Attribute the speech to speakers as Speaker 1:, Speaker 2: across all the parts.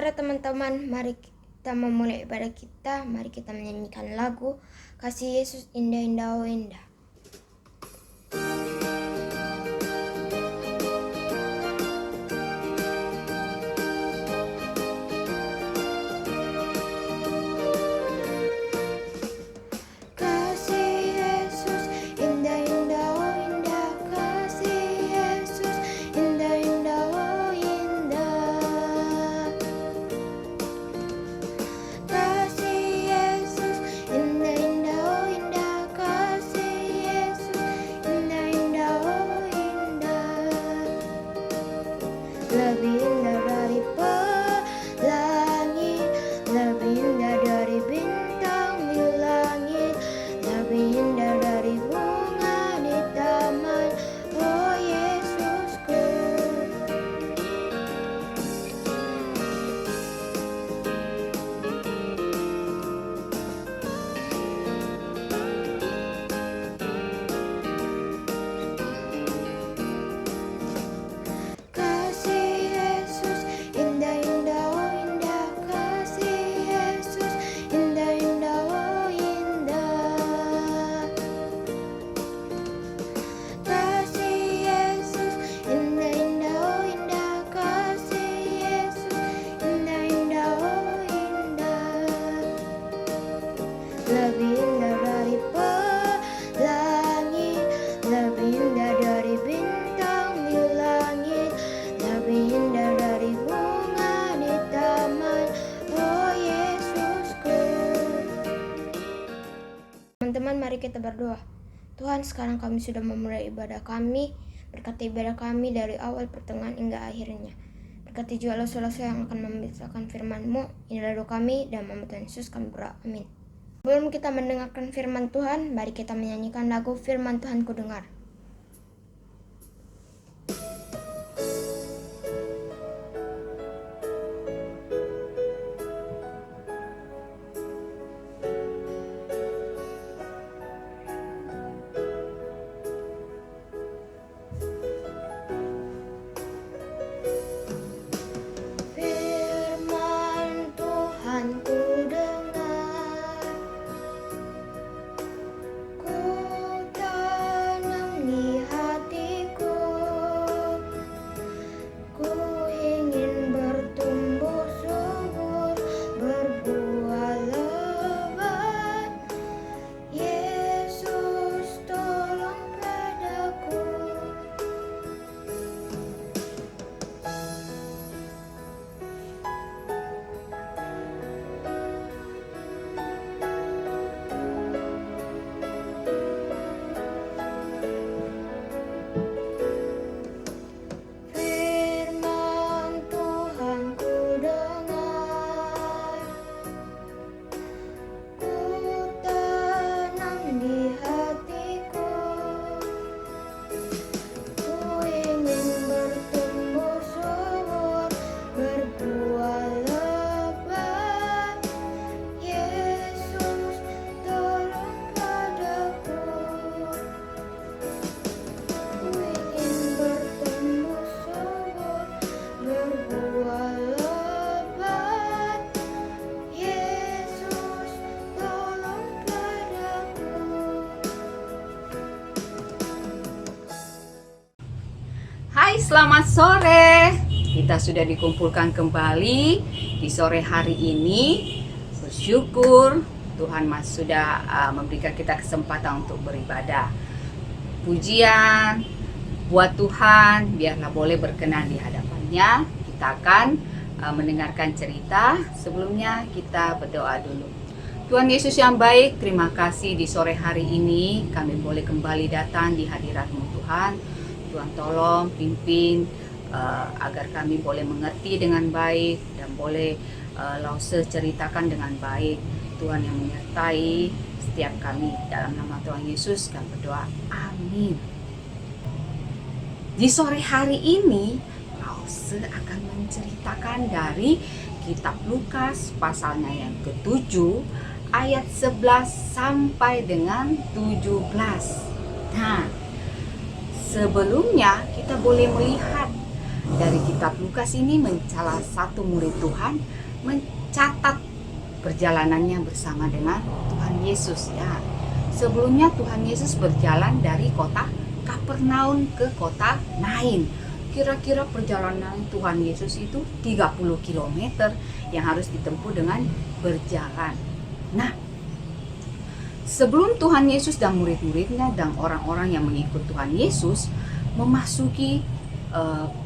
Speaker 1: Sore teman-teman, mari kita memulai ibadah kita. Mari kita menyanyikan lagu Kasih Yesus Indah-Indah Oh Indah. Lebih indah dari pelangi, lebih indah dari bintang di langit, lebih indah dari bunga di taman. Oh Yesusku, lebih indah dari pelangi, lebih indah dari bintang di langit, lebih indah dari bunga di taman. Oh Yesusku. Teman-teman, mari kita berdoa. Tuhan, sekarang kami sudah memulai ibadah kami. Berkati ibadah kami dari awal, pertengahan, hingga akhirnya. Berkati juga langsung yang akan memberitakan firman-Mu. Inilah doa kami, dan nama Tuhan Yesus kami berdoa. Amin. Sebelum kita mendengarkan firman Tuhan, mari kita menyanyikan lagu Firman Tuhan Ku Dengar. Firman Tuhan ku dengar, ku tanam di hatiku, ku ingin bertumbuh subur, berbuah lebat. Yesus tolong padaku. Firman Tuhan ku dengar, ku tanam di hatiku, ku ingin bertumbuh subur, berbuah lebat. Yesus tolong padaku. Ku ingin bertumbuh subur, berbuah lebat. Yesus tolong padaku.
Speaker 2: Hai, selamat sore. Kita sudah dikumpulkan kembali di sore hari ini. Bersyukur Tuhan sudah memberikan kita kesempatan untuk beribadah. Pujian buat Tuhan, biarlah boleh berkenan di hadapannya. Kita akan mendengarkan cerita. Sebelumnya kita berdoa dulu. Tuhan Yesus yang baik, terima kasih di sore hari ini kami boleh kembali datang di hadirat-Mu Tuhan. Tuhan tolong pimpin agar kami boleh mengerti dengan baik dan boleh Lause ceritakan dengan baik. Tuhan yang menyertai setiap kami, dalam nama Tuhan Yesus kami berdoa, amin. Di sore hari ini Lause akan menceritakan dari kitab Lukas pasalnya yang ke-7 ayat 11 sampai dengan 17. Nah, sebelumnya kita boleh melihat dari kitab Lukas ini salah satu murid Tuhan mencatat perjalanannya bersama dengan Tuhan Yesus ya. Sebelumnya Tuhan Yesus berjalan dari kota Kapernaum ke kota Nain. Kira-kira perjalanan Tuhan Yesus itu 30 km yang harus ditempuh dengan berjalan. Nah, sebelum Tuhan Yesus dan murid-muridnya dan orang-orang yang mengikut Tuhan Yesus memasuki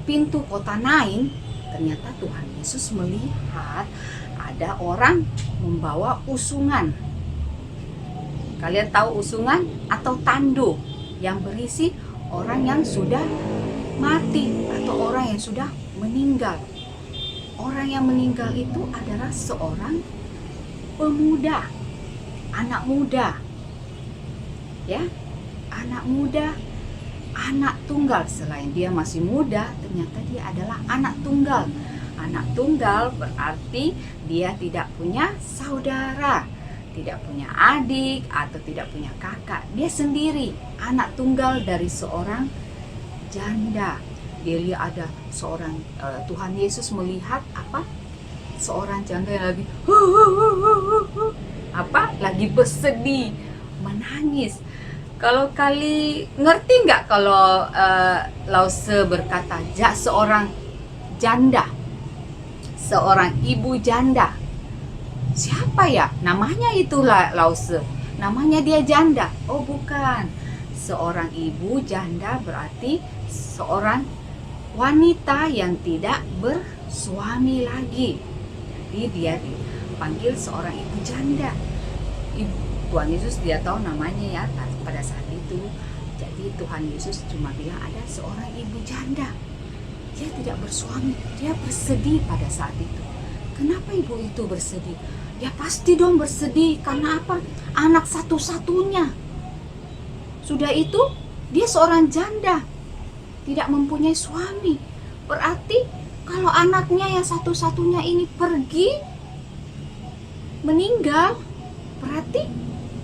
Speaker 2: pintu kota Nain, ternyata Tuhan Yesus melihat ada orang membawa usungan. Kalian tahu usungan atau tanduk yang berisi orang yang sudah mati atau orang yang sudah meninggal. Orang yang meninggal itu adalah seorang pemuda, anak muda. Ya, anak muda, anak tunggal. Selain dia masih muda, ternyata dia adalah anak tunggal. Anak tunggal berarti dia tidak punya saudara, tidak punya adik atau tidak punya kakak. Dia sendiri, anak tunggal dari seorang janda. Dia lihat ada seorang Tuhan Yesus melihat apa? Seorang janda yang lagi bersedih, menangis. Kalau kali ngerti nggak kalau Lause berkata seorang janda, seorang ibu janda. Siapa ya? Namanya itulah Lause. Namanya dia janda. Oh bukan. Seorang ibu janda berarti seorang wanita yang tidak bersuami lagi. Jadi dia dipanggil seorang ibu janda. Tuhan Yesus dia tahu namanya ya pada saat itu. Jadi Tuhan Yesus cuma bilang ada seorang ibu janda. Dia tidak bersuami, dia bersedih pada saat itu. Kenapa ibu itu bersedih? Ya pasti dong bersedih karena apa? Anak satu-satunya. Sudah itu dia seorang janda, tidak mempunyai suami. Berarti kalau anaknya yang satu-satunya ini pergi, meninggal, berarti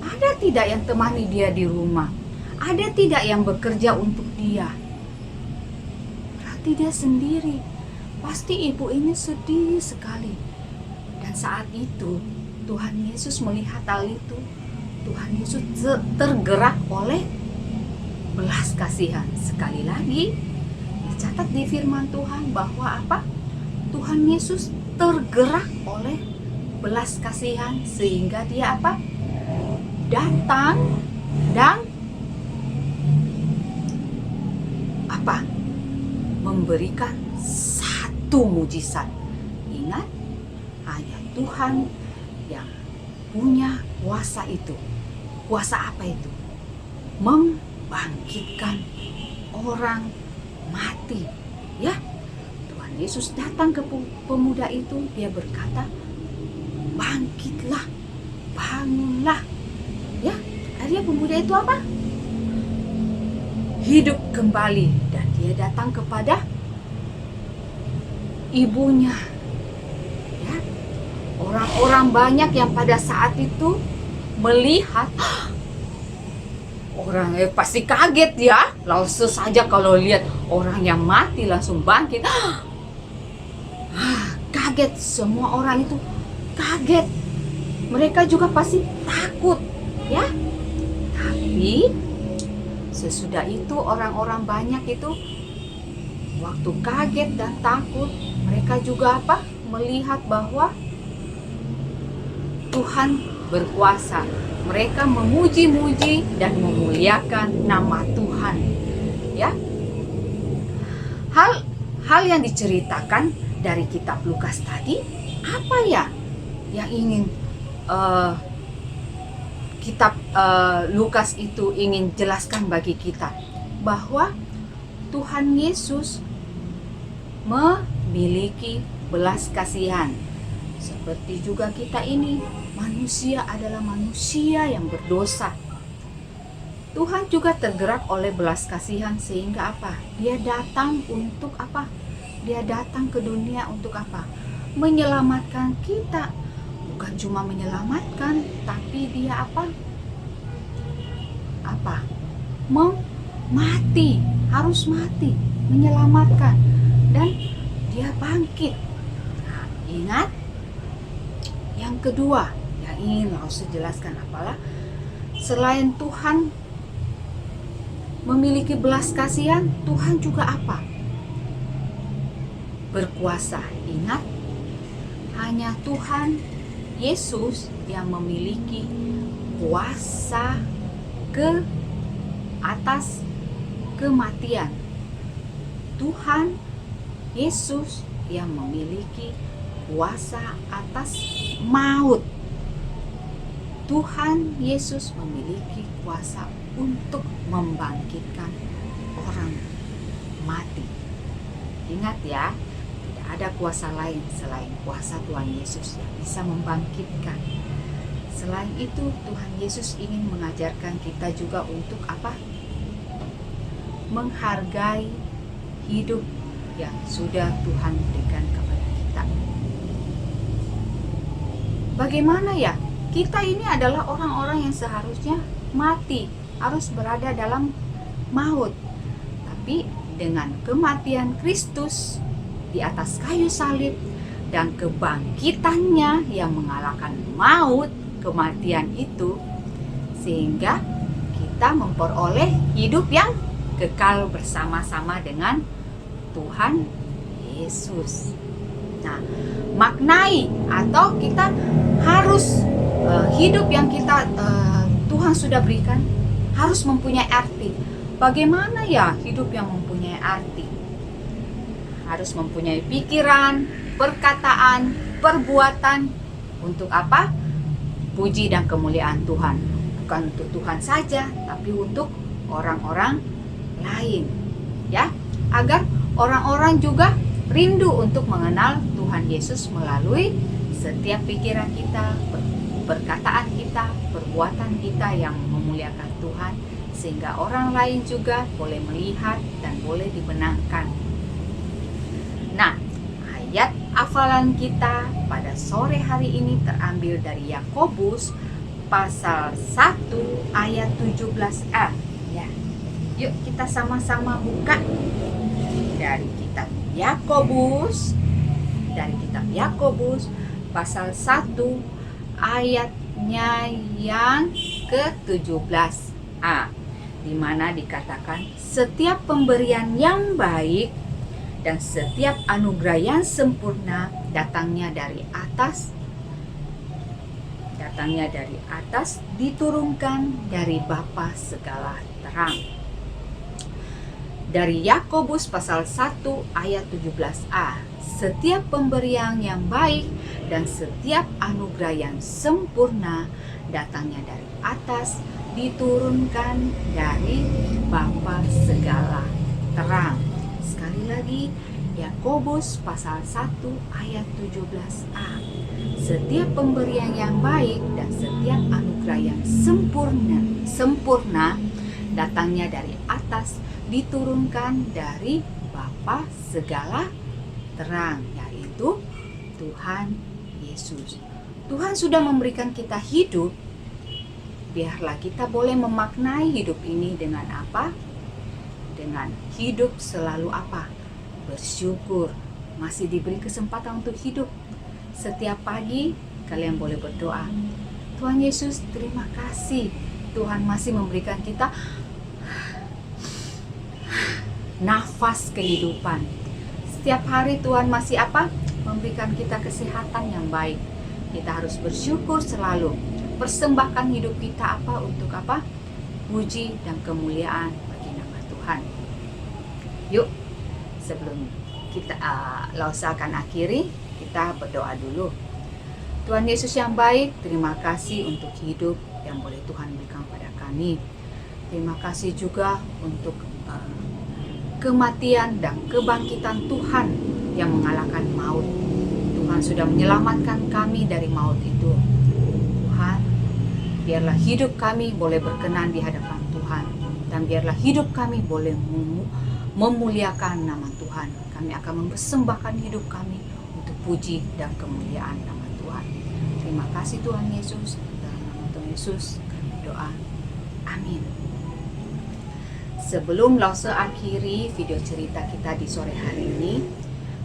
Speaker 2: ada tidak yang temani dia di rumah? Ada tidak yang bekerja untuk dia? Berarti dia sendiri. Pasti ibu ini sedih sekali. Dan saat itu Tuhan Yesus melihat hal itu. Tuhan Yesus tergerak oleh belas kasihan. Sekali lagi dicatat di firman Tuhan bahwa apa? Tuhan Yesus tergerak oleh belas kasihan sehingga dia apa? Datang dan apa? Memberikan satu mujizat. Ingat, hanya Tuhan yang punya kuasa itu. Kuasa apa itu? Membangkitkan orang mati. Ya, Tuhan Yesus datang ke pemuda itu, dia berkata, bangkitlah, bangunlah. Ya, akhirnya pemuda itu apa? Hidup kembali dan dia datang kepada ibunya. Ya, orang-orang banyak yang pada saat itu melihat, orang pasti kaget ya. Langsung saja kalau lihat orang yang mati langsung bangkit, kaget. Semua orang itu kaget. Mereka juga pasti takut, ya. Tapi sesudah itu orang-orang banyak itu waktu kaget dan takut, mereka juga apa? Melihat bahwa Tuhan berkuasa. Mereka memuji-muji dan memuliakan nama Tuhan. Ya. Hal yang diceritakan dari kitab Lukas tadi apa ya yang ingin kitab Lukas itu ingin jelaskan bagi kita? Bahwa Tuhan Yesus memiliki belas kasihan. Seperti juga kita ini, manusia adalah manusia yang berdosa. Tuhan juga tergerak oleh belas kasihan sehingga apa? Dia datang untuk apa? Dia datang ke dunia untuk apa? Menyelamatkan kita. Bukan cuma menyelamatkan, tapi dia apa? Mau mati, harus mati, menyelamatkan. dan dia bangkit. Nah, ingat yang kedua yang ingin Rasul jelaskan apalah, selain Tuhan memiliki belas kasihan, Tuhan juga apa? Berkuasa. Ingat, hanya Tuhan Yesus yang memiliki kuasa ke atas kematian. Tuhan Yesus yang memiliki kuasa atas maut. Tuhan Yesus memiliki kuasa untuk membangkitkan orang mati. Ingat ya, tidak ada kuasa lain selain kuasa Tuhan Yesus yang bisa membangkitkan. Selain itu, Tuhan Yesus ingin mengajarkan kita juga untuk apa? Menghargai hidup yang sudah Tuhan berikan kepada kita. Bagaimana ya? Kita ini adalah orang-orang yang seharusnya mati, harus berada dalam maut. Tapi dengan kematian Kristus di atas kayu salib dan kebangkitannya yang mengalahkan maut, kematian itu, sehingga kita memperoleh hidup yang kekal bersama-sama dengan Tuhan Yesus. Nah, maknai atau kita harus hidup yang kita Tuhan sudah berikan harus mempunyai arti. Bagaimana ya hidup yang mempunyai arti? Harus mempunyai pikiran, perkataan, perbuatan untuk apa? Puji dan kemuliaan Tuhan. Bukan untuk Tuhan saja, tapi untuk orang-orang lain. Ya, agar orang-orang juga rindu untuk mengenal Tuhan Yesus melalui setiap pikiran kita, perkataan kita, perbuatan kita yang memuliakan Tuhan, sehingga orang lain juga boleh melihat dan boleh dibenarkan. Nah, ayat hafalan kita pada sore hari ini terambil dari Yakobus pasal 1 ayat 17a. Ya. Yuk kita sama-sama buka dari kitab Yakobus, pasal 1 ayatnya yang ke-17a, di mana dikatakan setiap pemberian yang baik dan setiap anugerah yang sempurna datangnya dari atas, diturunkan dari Bapa segala terang. Dari Yakobus pasal 1 ayat 17a, setiap pemberian yang baik dan setiap anugerah yang sempurna datangnya dari atas, diturunkan dari Bapa segala terang. Sekali lagi, Yakobus pasal 1 ayat 17a, setiap pemberian yang baik dan setiap anugerah yang sempurna datangnya dari atas, diturunkan dari Bapa segala terang, yaitu Tuhan Yesus. Tuhan sudah memberikan kita hidup. Biarlah kita boleh memaknai hidup ini dengan apa? Dengan hidup selalu apa? Bersyukur. Masih diberi kesempatan untuk hidup. Setiap pagi kalian boleh berdoa, Tuhan Yesus, terima kasih Tuhan masih memberikan kita nafas kehidupan. Setiap hari Tuhan masih apa? Memberikan kita kesehatan yang baik. Kita harus bersyukur selalu. Persembahkan hidup kita apa? Untuk apa? Puji dan kemuliaan bagi nama Tuhan. Yuk, sebelum kita Lausa akan akhiri, kita berdoa dulu. Tuhan Yesus yang baik, terima kasih untuk hidup yang boleh Tuhan berikan pada kami. Terima kasih juga untuk kematian dan kebangkitan Tuhan yang mengalahkan maut. Tuhan sudah menyelamatkan kami dari maut itu. Tuhan, biarlah hidup kami boleh berkenan di hadapan Tuhan, dan biarlah hidup kami boleh memuliakan nama Tuhan. Kami akan mempersembahkan hidup kami untuk puji dan kemuliaan nama Tuhan. Terima kasih Tuhan Yesus. Dalam nama Tuhan Yesus kami berdoa. Amin. Sebelum Lause akhiri video cerita kita di sore hari ini,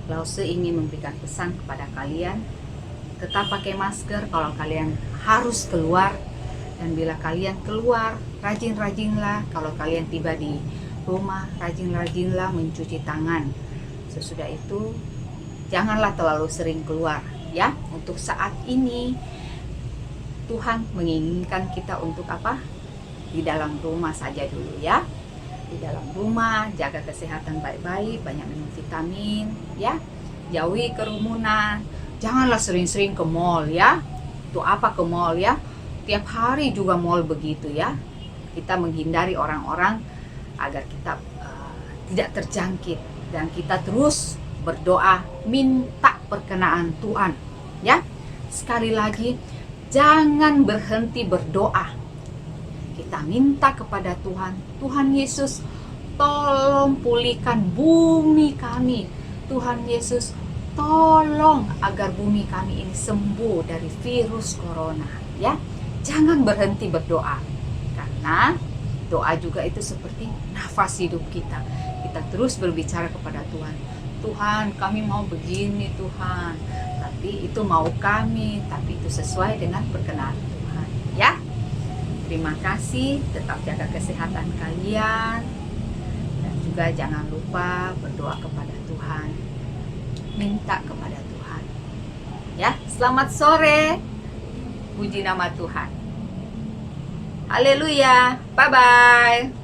Speaker 2: Lause ingin memberikan pesan kepada kalian. Tetap pakai masker kalau kalian harus keluar. Dan bila kalian keluar, rajin-rajinlah. Kalau kalian tiba di rumah, rajin-rajinlah mencuci tangan. Sesudah itu, janganlah terlalu sering keluar. Ya, untuk saat ini, Tuhan menginginkan kita untuk apa? Di dalam rumah saja dulu ya. Di dalam rumah, jaga kesehatan baik-baik, banyak minum vitamin, ya. Jauhi kerumunan, janganlah sering-sering ke mall ya. Itu apa ke mall ya? Tiap hari juga mall begitu ya. Kita menghindari orang-orang agar kita tidak terjangkit dan kita terus berdoa minta perkenaan Tuhan, ya. Sekali lagi, jangan berhenti berdoa. Kita minta kepada Tuhan, Tuhan Yesus, tolong pulihkan bumi kami. Tuhan Yesus, tolong agar bumi kami ini sembuh dari virus corona, ya. Jangan berhenti berdoa, karena doa juga itu seperti nafas hidup kita. Kita terus berbicara kepada Tuhan. Tuhan, kami mau begini Tuhan, tapi itu mau kami, tapi itu sesuai dengan perkenan Tuhan, ya. Terima kasih, tetap jaga kesehatan kalian, dan juga jangan lupa berdoa kepada Tuhan, minta kepada Tuhan, ya. Selamat sore, puji nama Tuhan, haleluya, bye bye.